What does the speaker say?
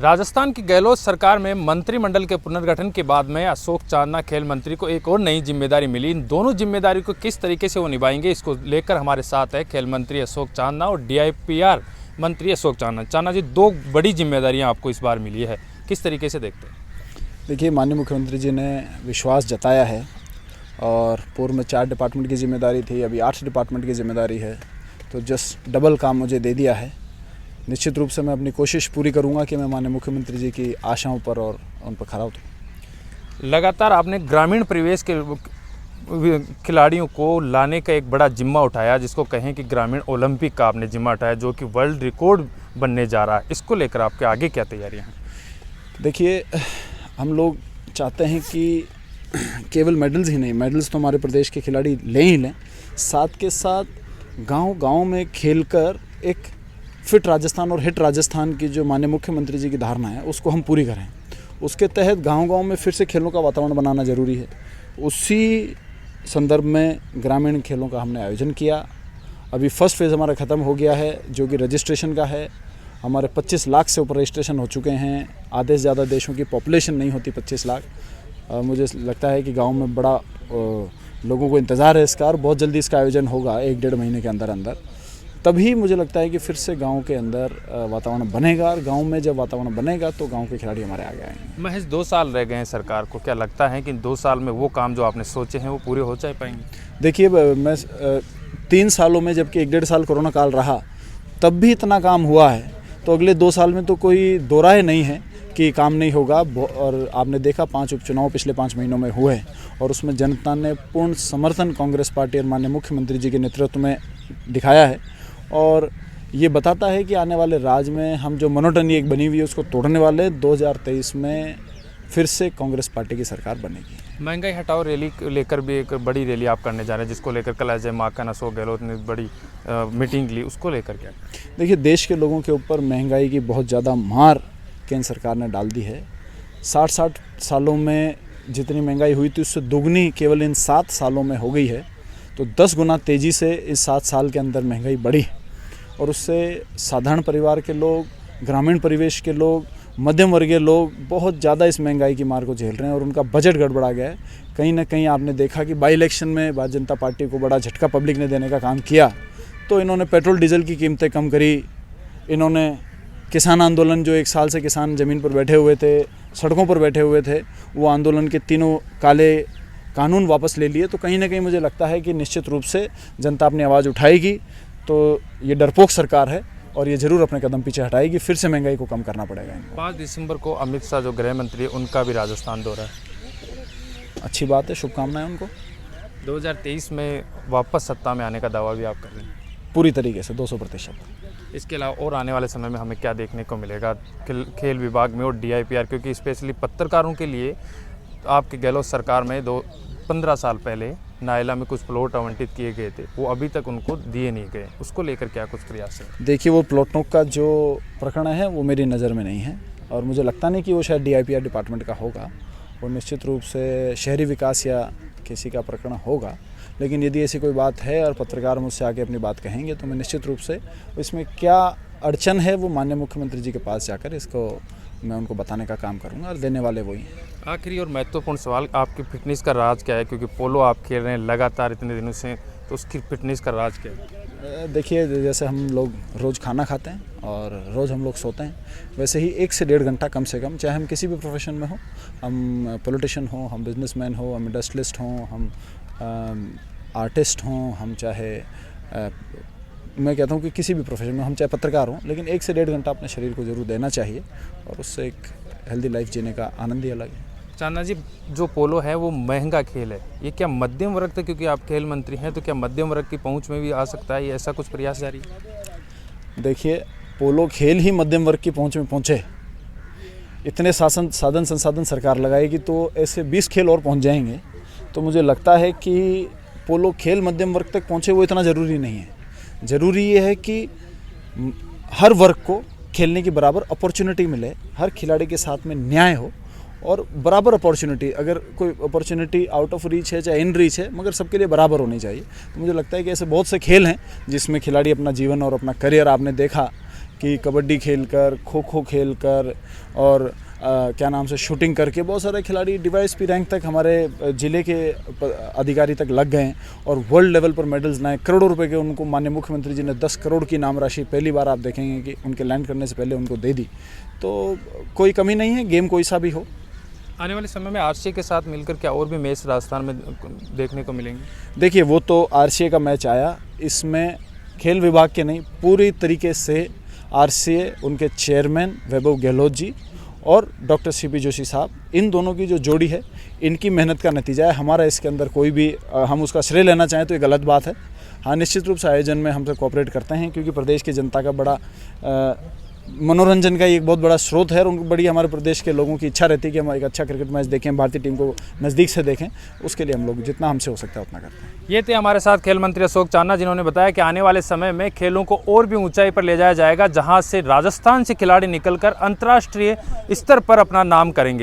राजस्थान की गहलोत सरकार में मंत्रिमंडल के पुनर्गठन के बाद में अशोक चांदना खेल मंत्री को एक और नई जिम्मेदारी मिली। इन दोनों जिम्मेदारी को किस तरीके से वो निभाएंगे, इसको लेकर हमारे साथ है खेल मंत्री अशोक चांदना और DIPR मंत्री अशोक चांदना। चांदना जी, दो बड़ी जिम्मेदारियां आपको इस बार मिली है, किस तरीके से देखते हैं? देखिए, माननीय मुख्यमंत्री जी ने विश्वास जताया है और पूर्व में 4 डिपार्टमेंट की जिम्मेदारी थी, अभी 8 डिपार्टमेंट की जिम्मेदारी है, तो जस्ट डबल काम मुझे दे दिया है। निश्चित रूप से मैं अपनी कोशिश पूरी करूंगा कि मैं माननीय मुख्यमंत्री जी की आशाओं पर और उन पर खरा उतरूं। लगातार आपने ग्रामीण परिवेश के खिलाड़ियों को लाने का एक बड़ा जिम्मा उठाया, जिसको कहें कि ग्रामीण ओलंपिक का आपने जिम्मा उठाया, जो कि वर्ल्ड रिकॉर्ड बनने जा रहा है। इसको लेकर आपके आगे क्या तैयारियां हैं? देखिए, हम लोग चाहते हैं कि केवल मेडल्स ही नहीं, मेडल्स तो हमारे प्रदेश के खिलाड़ी ले ही लें, साथ के साथ गांव-गांव में खेलकर एक फिट राजस्थान और हिट राजस्थान की जो माननीय मुख्यमंत्री जी की धारणा है उसको हम पूरी करें। उसके तहत गांव-गांव में फिर से खेलों का वातावरण बनाना ज़रूरी है। उसी संदर्भ में ग्रामीण खेलों का हमने आयोजन किया। अभी फर्स्ट फेज़ हमारा ख़त्म हो गया है, जो कि रजिस्ट्रेशन का है। हमारे 25 लाख से ऊपर रजिस्ट्रेशन हो चुके हैं। आधे से ज़्यादा देशों की पॉपुलेशन नहीं होती 25 लाख। मुझे लगता है कि गांव में बड़ा लोगों को इंतज़ार है इसका, और बहुत जल्दी इसका आयोजन होगा 1-1.5 महीने के अंदर अंदर। तभी मुझे लगता है कि फिर से गांव के अंदर वातावरण बनेगा, और गांव में जब वातावरण बनेगा तो गांव के खिलाड़ी हमारे आगे आएंगे। महज 2 साल रह गए हैं सरकार को, क्या लगता है कि 2 साल में वो काम जो आपने सोचे हैं वो पूरे हो पाएंगे? देखिए, मैं 3 सालों में, जबकि 1-1.5 साल कोरोना काल रहा, तब भी इतना काम हुआ है, तो अगले 2 साल में तो कोई दो राय नहीं है कि काम नहीं होगा। और आपने देखा 5 उपचुनाव पिछले 5 महीनों में हुए, और उसमें जनता ने पूर्ण समर्थन कांग्रेस पार्टी और माननीय मुख्यमंत्री जी के नेतृत्व में दिखाया है। और ये बताता है कि आने वाले राज में हम जो मोनोटनी एक बनी हुई है उसको तोड़ने वाले 2023 में फिर से कांग्रेस पार्टी की सरकार बनेगी। महंगाई हटाओ रैली लेकर भी एक बड़ी रैली आप करने जा रहे हैं, जिसको लेकर कल अजय माकन, अशोक गहलोत ने बड़ी मीटिंग ली, उसको लेकर क्या? देखिए, देश के लोगों के ऊपर महंगाई की बहुत ज़्यादा मार केंद्र सरकार ने डाल दी है। 60 सालों में जितनी महंगाई हुई थी उससे दुगनी केवल इन 7 सालों में हो गई है। तो 10 गुना तेज़ी से इस 7 साल के अंदर महंगाई बढ़ी, और उससे साधारण परिवार के लोग, ग्रामीण परिवेश के लोग, मध्यम वर्गीय लोग बहुत ज़्यादा इस महंगाई की मार को झेल रहे हैं, और उनका बजट गड़बड़ा गया है। कहीं ना कहीं आपने देखा कि बाई इलेक्शन में भारतीय जनता पार्टी को बड़ा झटका पब्लिक ने देने का काम किया, तो इन्होंने पेट्रोल डीजल की कीमतें कम करी, इन्होंने किसान आंदोलन, जो 1 साल से किसान ज़मीन पर बैठे हुए थे, सड़कों पर बैठे हुए थे, वो आंदोलन के तीनों काले कानून वापस ले लिए। तो कहीं ना कहीं मुझे लगता है कि निश्चित रूप से जनता अपनी आवाज़ उठाएगी। तो ये डरपोक सरकार है और ये ज़रूर अपने कदम पीछे हटाएगी, फिर से महंगाई को कम करना पड़ेगा। 5 दिसंबर को अमित शाह जो गृह मंत्री है, उनका भी राजस्थान दौरा है। अच्छी बात है, शुभकामनाएं उनको। 2023 में वापस सत्ता में आने का दावा भी आप कर रहे हैं? पूरी तरीके से 200%। इसके अलावा और आने वाले समय में हमें क्या देखने को मिलेगा खेल विभाग में और DIPR? क्योंकि स्पेशली पत्रकारों के लिए आपकी गहलोत सरकार में 15 साल पहले नायला में कुछ प्लॉट आवंटित किए गए थे, वो अभी तक उनको दिए नहीं गए, उसको लेकर क्या कुछ प्रयास है? देखिए, वो प्लॉटों का जो प्रकरण है वो मेरी नज़र में नहीं है, और मुझे लगता नहीं कि वो शायद DIPR डिपार्टमेंट का होगा। वो निश्चित रूप से शहरी विकास या किसी का प्रकरण होगा। लेकिन यदि ऐसी कोई बात है और पत्रकार मुझसे आके अपनी बात कहेंगे, तो मैं निश्चित रूप से इसमें क्या अड़चन है वो माननीय मुख्यमंत्री जी के पास जाकर इसको मैं उनको बताने का काम करूंगा, और देने वाले वही हैं। आखिरी और महत्वपूर्ण सवाल, आपकी फिटनेस का राज क्या है? क्योंकि पोलो आप खेल रहे हैं लगातार इतने दिनों से, तो उसकी फिटनेस का राज क्या है? देखिए, जैसे हम लोग रोज़ खाना खाते हैं और रोज़ हम लोग सोते हैं, वैसे ही 1 से 1.5 घंटा कम से कम, चाहे हम किसी भी प्रोफेशन में हो, हम पॉलिटिशियन हो, हम बिजनेसमैन हो, हम इंडस्ट्रियलिस्ट हों, हम आर्टिस्ट हों, हम चाहे मैं कहता हूँ कि किसी भी प्रोफेशन में, हम चाहे पत्रकार हों, लेकिन 1 से 1.5 घंटा अपने शरीर को ज़रूर देना चाहिए, और उससे एक हेल्दी लाइफ जीने का आनंद ही अलग है। चांदना जी, जो पोलो है वो महंगा खेल है, ये क्या मध्यम वर्ग तक, क्योंकि आप खेल मंत्री हैं, तो क्या मध्यम वर्ग की पहुंच में भी आ सकता है? ये ऐसा कुछ प्रयास जारी है? देखिए, पोलो खेल ही मध्यम वर्ग की पहुंच में पहुंचे, इतने साधन संसाधन सरकार लगाएगी तो ऐसे 20 खेल और पहुंच जाएंगे। तो मुझे लगता है कि पोलो खेल मध्यम वर्ग तक पहुंचे वो इतना ज़रूरी नहीं है। ज़रूरी ये है कि हर वर्ग को खेलने की बराबर अपॉर्चुनिटी मिले, हर खिलाड़ी के साथ में न्याय हो, और बराबर अपॉर्चुनिटी, अगर कोई अपॉर्चुनिटी आउट ऑफ रीच है चाहे इन रीच है, मगर सबके लिए बराबर होनी चाहिए। तो मुझे लगता है कि ऐसे बहुत से खेल हैं जिसमें खिलाड़ी अपना जीवन और अपना करियर, आपने देखा कि कबड्डी खेलकर, खो खो खेलकर और क्या नाम से शूटिंग करके बहुत सारे खिलाड़ी डीवाईएसपी रैंक तक हमारे ज़िले के अधिकारी तक लग गए हैं और वर्ल्ड लेवल पर मेडल्स लाए। करोड़ों रुपए के उनको माननीय मुख्यमंत्री जी ने 10 करोड़ की इनाम राशि पहली बार आप देखेंगे कि उनके लैंड करने से पहले उनको दे दी। तो कोई कमी नहीं है, गेम कोई सा भी हो। आने वाले समय में आरसीए के साथ मिलकर क्या और भी मैच राजस्थान में देखने को मिलेंगे? देखिए, वो तो आरसीए का मैच आया, इसमें खेल विभाग के नहीं, पूरी तरीके से आरसीए, उनके चेयरमैन वैभव गहलोत जी और डॉक्टर सीपी जोशी साहब, इन दोनों की जो जोड़ी है, इनकी मेहनत का नतीजा है। हमारा इसके अंदर कोई भी हम उसका श्रेय लेना चाहें तो ये गलत बात है। हाँ, निश्चित रूप से आयोजन में हमसे कोऑपरेट करते हैं, क्योंकि प्रदेश की जनता का बड़ा मनोरंजन का एक बहुत बड़ा स्रोत है और उनको बड़ी हमारे प्रदेश के लोगों की इच्छा रहती है कि हम एक अच्छा क्रिकेट मैच देखें, भारतीय टीम को नज़दीक से देखें। उसके लिए हम लोग जितना हमसे हो सकता है उतना करते हैं। ये थे हमारे साथ खेल मंत्री अशोक चांदना, जिन्होंने बताया कि आने वाले समय में खेलों को और भी ऊंचाई पर ले जाया जाएगा, जहां से राजस्थान से खिलाड़ी निकलकर अंतर्राष्ट्रीय स्तर पर अपना नाम करेंगे।